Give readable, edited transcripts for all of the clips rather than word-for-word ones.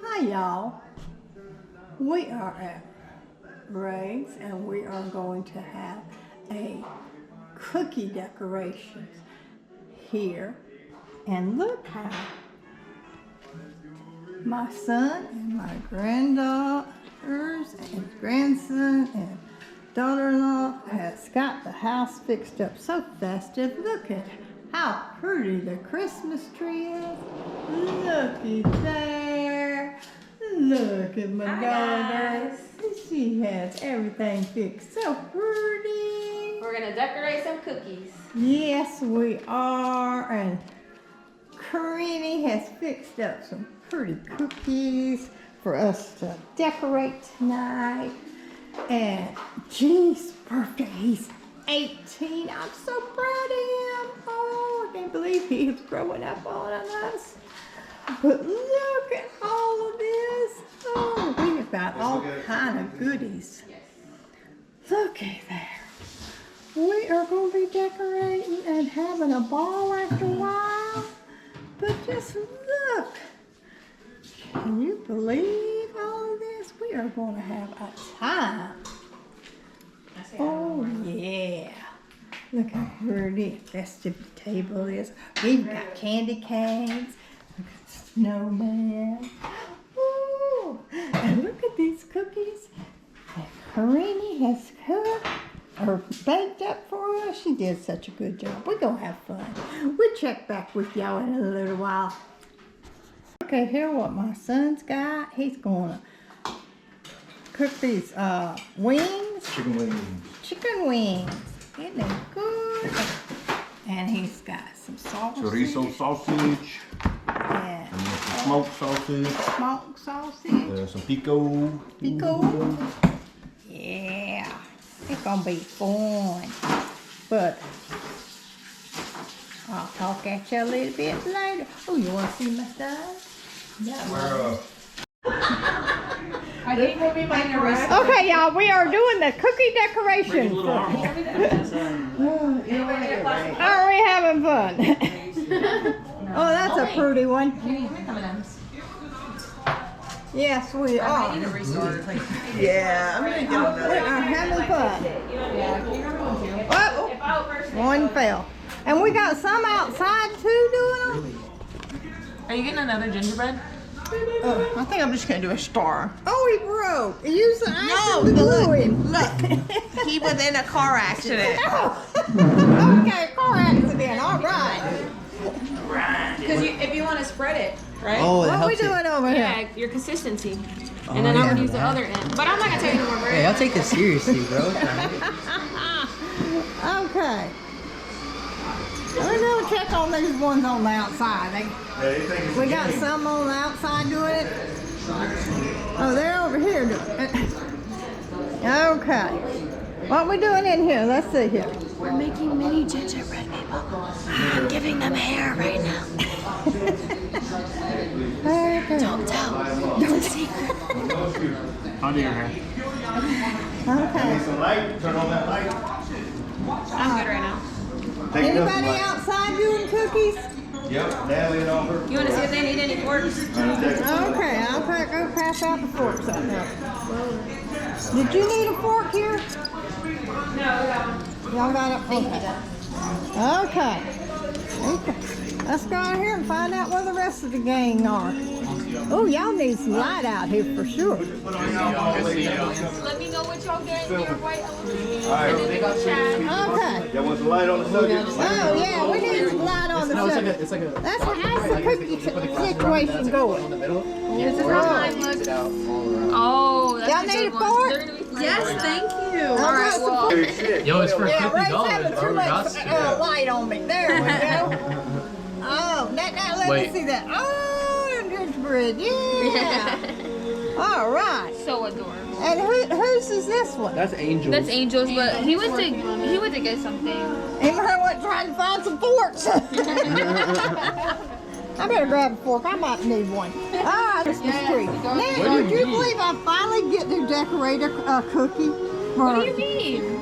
Hi y'all, we are at Ray's and we are going to have a cookie decorations here, and look how my son and my granddaughters and grandson and daughter-in-law has got the house fixed up so festive. Look at how pretty the Christmas tree is. Looky there. Look at my daughter. She has everything fixed so pretty. We're gonna decorate some cookies. Yes, we are. And Karini has fixed up some pretty cookies for us to decorate tonight. And Gene's birthday, he's 18. I'm so proud of him. Oh, I can't believe he is growing up on us. But look at all of this. Oh, we have got all kind of goodies. Look at there. We are going to be decorating and having a ball after a while. But just look. Can you believe all of this? We are going to have a time. Oh, yeah. Look how pretty and festive the table is. We've got candy canes. Look at the snowman. Ooh. And look at these cookies that Karini has cooked or baked up for us. She did such a good job. We're going to have fun. We'll check back with y'all in a little while. Okay, here what my son's got. He's going to cook these wings. Chicken wings. Chicken wings. Isn't they good? And he's got some sausage. Chorizo sausage. And Some smoked sausage. smoked sausage. Some pico. Pico. Yeah. It's going to be fun. But I'll talk at you a little bit later. Oh, you want to see my stuff? I think we'll be making a recipe. Okay, y'all, we are doing the cookie decoration. Are we having fun? Oh, that's a pretty one. Yes, we are. Yeah, I'm gonna get on We are having fun. Oh, one fell. And we got some outside too doing them. Are you getting another gingerbread? I think I'm just gonna do a star. Oh, he broke. Use the ice No, to glue look, him. look. He was in a car accident. Oh. Okay, car accident. All right. Because if you want to spread it, right? Oh, it What are we helps it. doing over here? Yeah, your consistency. And then I would use the other end. But I'm not gonna tell you no more. Hey, I'll take this seriously, bro. Okay. We're gonna check on these ones on the outside. We got some on the outside doing it. Oh, they're over here doing it. Okay. What we doing in here? Let's see here. We're making mini gingerbread people. I'm giving them hair right now. Okay. Don't tell. It's a secret. I'll do your hair. Okay. Some light. Turn on that light. I'm good right now. Anybody outside doing cookies? Yep. Natalie and over. You want to see if they need any forks? Okay, I'll go pass out the forks out there. Did you need a fork here? No, Y'all got it? Okay. Okay. Let's go out here and find out where the rest of the gang are. Oh, y'all need some light out here for sure. Let me know what y'all get in your white elephant. All right. Okay. Y'all want some light on the subject? Oh, yeah, we need some light on the subject. It's like a. How's the cookie situation going? This is how mine looks. Oh, that's Y'all a need a good fork? one. Yes, thank you. All right, well. Yo, it's for Yeah, Ray's $50, having too bro. much Got to. light on me. There we go. Oh, now let me Wait. see that. Oh, gingerbread, yeah. All right. So adorable. And whose is this one? That's Angel. That's Angel's, but he went to get something. He went trying to find some forks. I better grab a fork. I might need one. Ah, Christmas tree. Now, would you believe I finally get to decorate a cookie? What do you mean?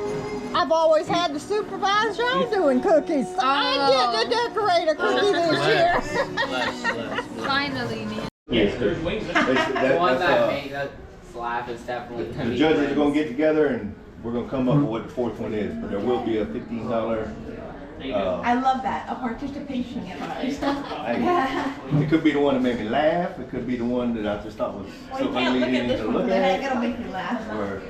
I've always had to supervise y'all doing cookies. So I get to decorate a cookie this year. Finally, man. Yes, sir. The ones that make that slap is definitely gonna The be judges are friends. gonna get together and we're gonna come up with what the fourth one is, but there will be a $15. I love that. A participation prize. It could be the one that made me laugh. It could be the one that I just thought was Well, so you can't look at unleading this to one. look The heck, at. it'll make you laugh. Or,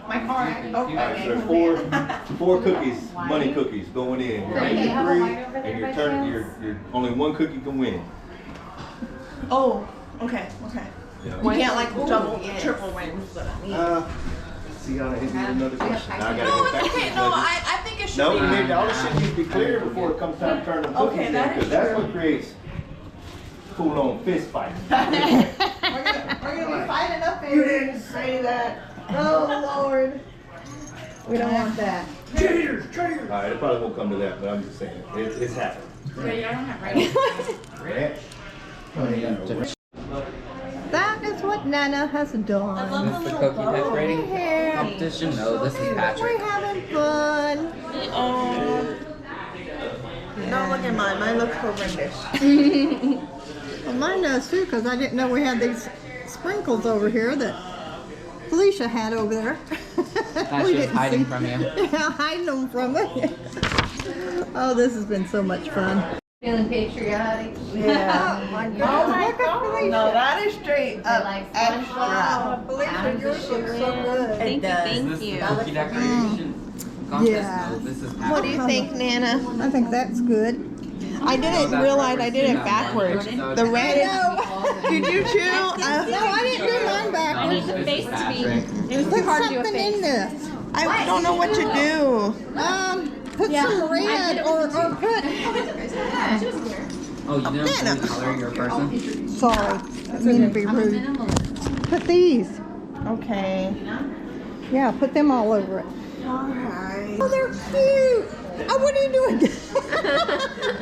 My car. all right, so there's four cookies, money cookies going in. You're Okay, making have a three, light over there and by you're turning. chance? You're only one cookie can win. Oh, okay. Yeah. You can't like double, triple wins. See how hit me with another question. Now I gotta No, get back it's to okay. the No, judges. I think it should No, be. we need all this shit needs to be clear before it comes time to turn them cookies Okay, in, that is because that's true. what creates full-on fist fights. We're gonna be fighting up there. You didn't say that. Oh Lord. We don't want that. All right, it probably won't come to that, but I'm just saying, it's happening. That is what Nana has done. This is the cookie decorating Here. competition. No, this is We're Patrick. having fun. Oh. Don't look at mine. Mine looks horrendous. Well, mine does too, because I didn't know we had these sprinkles over here that Felicia had over there. That's We just didn't hiding see- from you. Yeah, hiding them from me. Oh, this has been so much fun. Feeling patriotic. Yeah. Oh my Oh goodness, my look at Felicia. No, that is straight up like extra. Wow, Felicia, yours looks so good. It does. Is this the cookie decoration contest? Yeah. No, this is What do you think, Nana? I think that's good. I didn't realize I did it backwards. The red. Did you too? No, I didn't do mine backwards. This is Patrick. Put something in this. I don't know what to do. Put some red or put. Oh, you didn't really color your person? Sorry, didn't mean to be rude. Put these. Okay. Yeah, put them all over it. Alright. Oh, they're cute. Oh, what are you doing?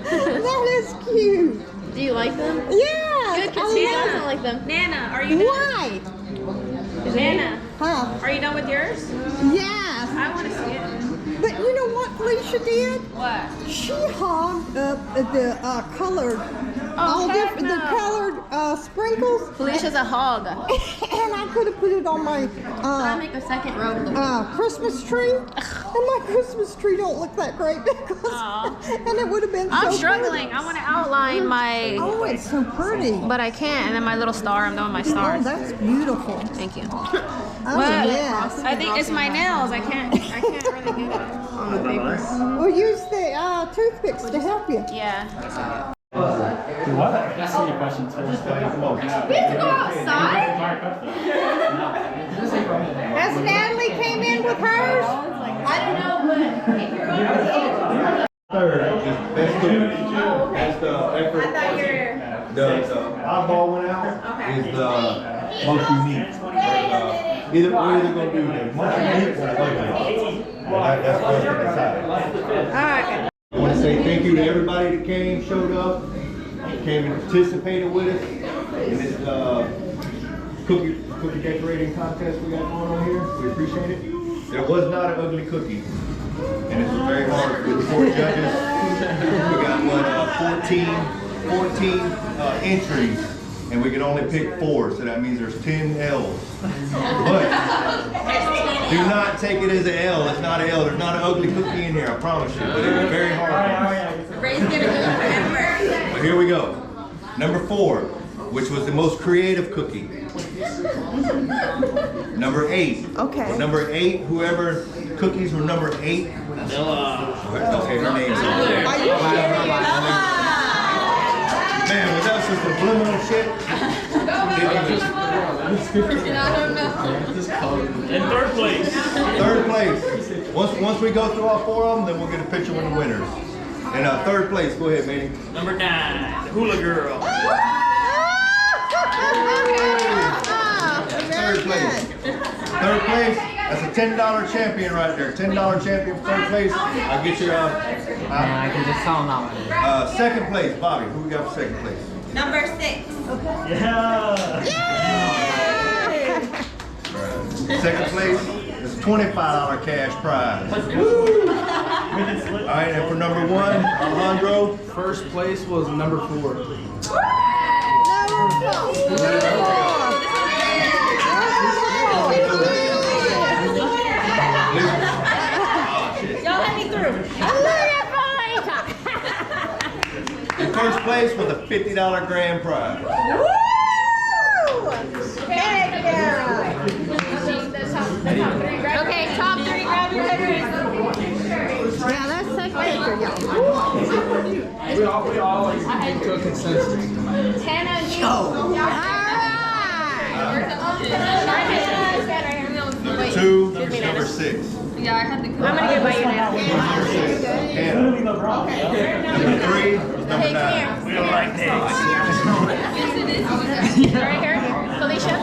That is cute. Do you like them? Yeah. Good, because he doesn't like them. Nana, are you done? Why? Nana, Huh? are you done with yours? Yes. I want to see it. But you know what Felicia did? What? She hogged up the colored, all heck different, the no. colored sprinkles. Felicia's a hog. And I could have put it on my I make a second row look. Christmas tree. And my Christmas tree don't look that great because, Aw. and it would have been I'm so struggling. I want to outline my, Oh, it's so pretty. but I can't. And then my little star. I'm doing my Oh, stars. that's beautiful. Thank you. Oh, What? yes. I think it's my nails. I can't really get it on the paper. We'll use the toothpicks to help you. Yeah. That's your question. We have to go outside? Has Natalie came in with hers? I don't know, but if you're over Third, just best cookie. Best effort. The eyeball went out is the monkey meat. We're either gonna do the monkey meat or ugly. That's what we're deciding. Alright. I want to say thank you to everybody that came, showed up, came and participated with us in this cookie decorating contest we got going on here. We appreciate it. There was not an ugly cookie, and it was very hard for the 4 judges. We got 14 entries, and we could only pick 4, so that means there's 10 L's. But do not take it as an L. It's not an L. There's not an ugly cookie in here, I promise you. But it was very hard. But here we go. Number 4, which was the most creative cookie. Number 8. Okay. Well, number 8, whoever cookies were number 8. Okay, her name's on there. Are you kidding? Man, was that some subliminal shit? In third place. Third place. Once we go through all 4 of them, then we'll get a picture with the winners. And third place, go ahead, matey. Number 9, the Hula Girl. Third place. Third place. That's a $10 champion right there. $10 champion, third place. I'll get you. I can just tell him that one. Second place, Bobby. Who we got for second place? Number 6. Yeah. Second place is $25 cash prize. All right, and for number 1, Alejandro. First place was number 4. No Y'all let me through. In first place with a $50 grand prize. Woo! Heck yeah! Okay, top 3, grab your headers. Yeah, let's take a picture, y'all. We all came to a consensus. 10 on you. All right. Number 2 is number 6. Yeah, I had the I'm gonna get by you now. Number 3 is number 9. We don't like pigs. Right here. Felicia.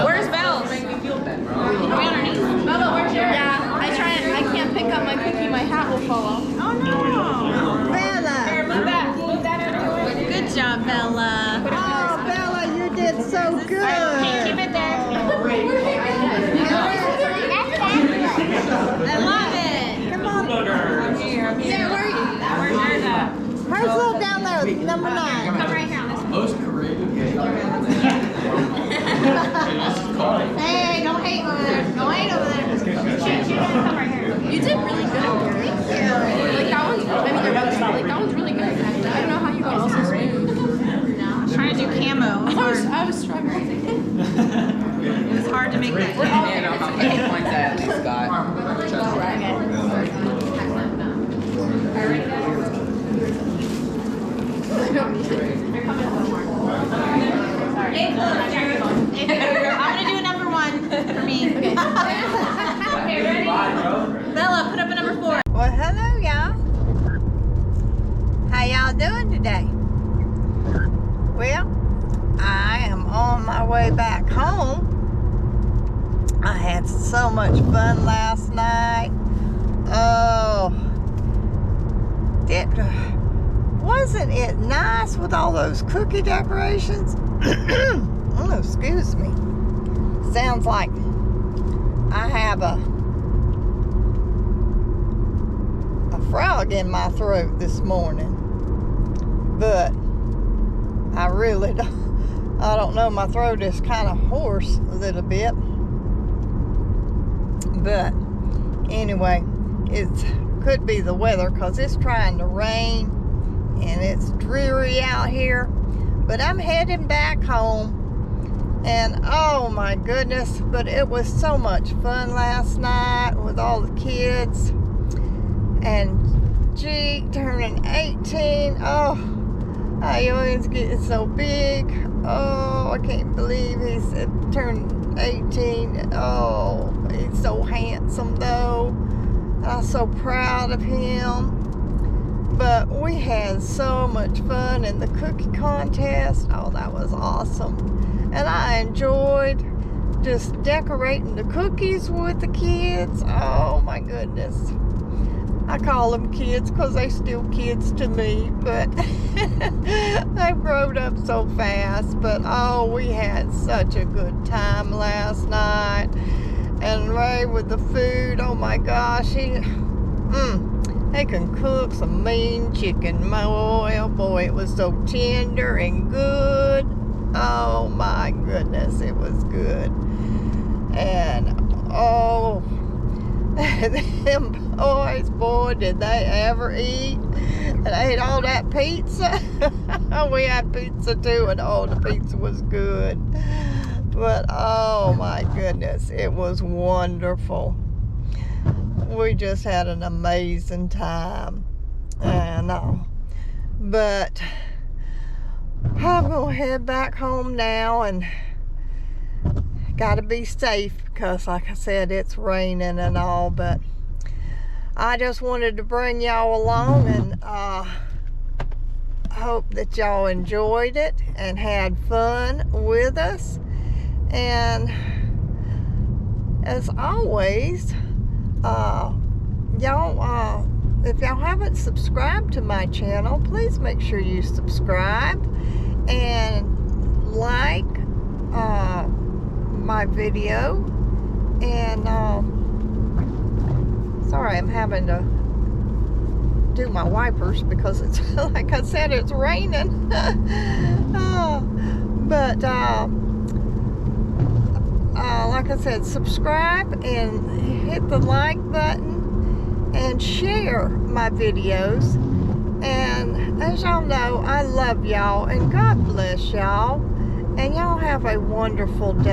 Where's Belle's? Are we underneath? Bella, where's yours? Yeah, I can't pick up my cookie. My hat will fall off. Oh no. Bella. Move that out of the way. Good job, Bella. Oh, Bella, you did so good. Keep it there. I love it. Come on. Yeah, where's yours at? Hers little down there, number 9. Come right here. Most creative. Hey, don't hate over there. Don't hate over there. Come right here. You did really good over there. Thank you. Like that one's, that one's really good. I don't know how you guys so smooth. Trying to do camo. I was struggling. It was hard to make that. Yeah, no, how many points I at least got? I'm gonna do a number 1 for me. Okay, ready? Bella, put up a number 4. Well, hello, y'all. How y'all doing today? Well, I am on my way back home. I had so much fun last night. Oh, wasn't it nice with all those cookie decorations? Oh, excuse me. Sounds like I have a frog in my throat this morning. But I really I don't know, my throat is kind of hoarse a little bit. But anyway, it could be the weather because it's trying to rain and it's dreary out here. But I'm heading back home, and oh my goodness, but it was so much fun last night with all the kids. And G turning 18. Oh, I always get so big. Oh, I can't believe he's turned 18. Oh, he's so handsome though. I'm so proud of him. But we had so much fun in the cookie contest. Oh, that was awesome. And I enjoyed just decorating the cookies with the kids. Oh my goodness. I call them kids because they still kids to me, but they've grown up so fast. But oh, we had such a good time last night. And Ray with the food, oh my gosh, he can cook some mean chicken. Oh boy, it was so tender and good. Oh my goodness, it was good. And oh, them boys, boy, did they ever eat. And I ate all that pizza. We had pizza too, and oh, the pizza was good. But oh my goodness, it was wonderful. We just had an amazing time. And but I'm gonna head back home now, and gotta be safe because like I said, it's raining and all. But I just wanted to bring y'all along, and hope that y'all enjoyed it and had fun with us. And as always, y'all, if y'all haven't subscribed to my channel, please make sure you subscribe and like my video. And sorry, I'm having to do my wipers because it's like I said, it's raining. But like I said, subscribe and hit the like button and share my videos. And as y'all know, I love y'all and God bless y'all. And y'all have a wonderful day.